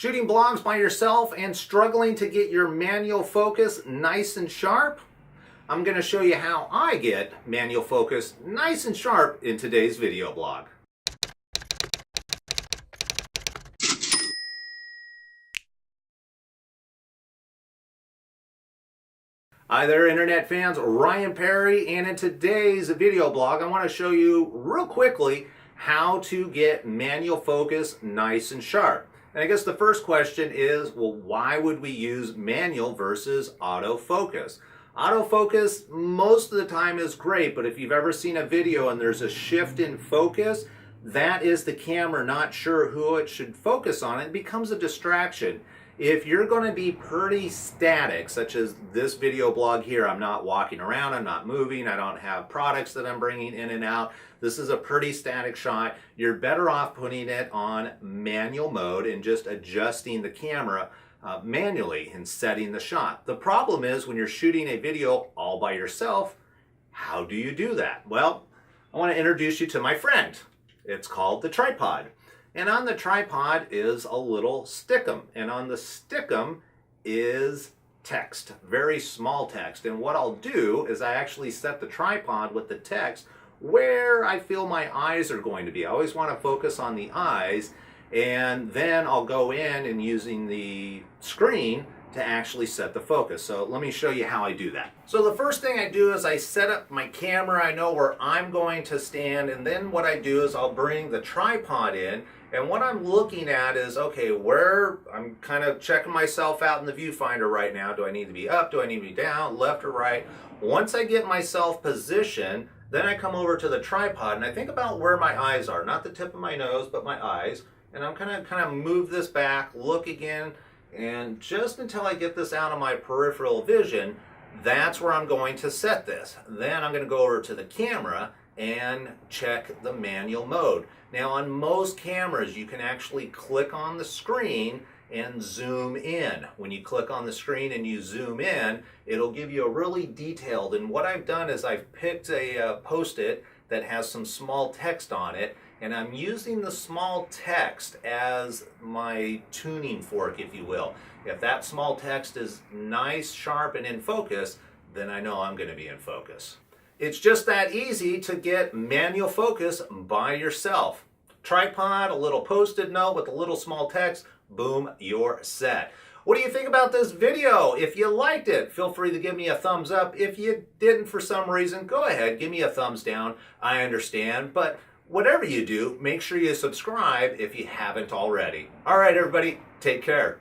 Shooting blogs by yourself and struggling to get your manual focus nice and sharp? I'm going to show you how I get manual focus nice and sharp in today's video blog. Hi there, internet fans. Ryan Perry, and in today's video blog I want to show you real quickly how to get manual focus nice and sharp. And I guess the first question is, well, why would we use manual versus autofocus? Autofocus most of the time is great, but if you've ever seen a video and there's a shift in focus, that is the camera not sure who it should focus on. It becomes a distraction. If you're going to be pretty static, such as this video blog here, I'm not walking around, I'm not moving, I don't have products that I'm bringing in and out. This is a pretty static shot. You're better off putting it on manual mode and just adjusting the camera manually and setting the shot. The problem is when you're shooting a video all by yourself, how do you do that? Well, I want to introduce you to my friend. It's called the tripod. And on the tripod is a little stickum, and on the stickum is text, very small text. And what I'll do is I actually set the tripod with the text where I feel my eyes are going to be. I always want to focus on the eyes, and then I'll go in and using the screen to actually set the focus. So let me show you how I do that. So the first thing I do is I set up my camera. I know where I'm going to stand, and then what I do is I'll bring the tripod in, and what I'm looking at is, okay, where I'm kind of checking myself out in the viewfinder right now. Do I need to be up? Do I need to be down? Left or right? Once I get myself positioned, then I come over to the tripod and I think about where my eyes are, not the tip of my nose, but my eyes. And I'm kind of move this back, look again, and just until I get this out of my peripheral vision, that's where I'm going to set this. Then I'm going to go over to the camera and check the manual mode. Now on most cameras you can actually click on the screen and zoom in. When you click on the screen and you zoom in, it'll give you a really detailed, and what I've done is I've picked a post-it that has some small text on it, and I'm using the small text as my tuning fork, if you will. If that small text is nice, sharp, and in focus, then I know I'm going to be in focus. It's just that easy to get manual focus by yourself. Tripod, a little post-it note with a little small text, boom, you're set. What do you think about this video? If you liked it, feel free to give me a thumbs up. If you didn't for some reason, go ahead, give me a thumbs down. I understand, but whatever you do, make sure you subscribe if you haven't already. All right, everybody, take care.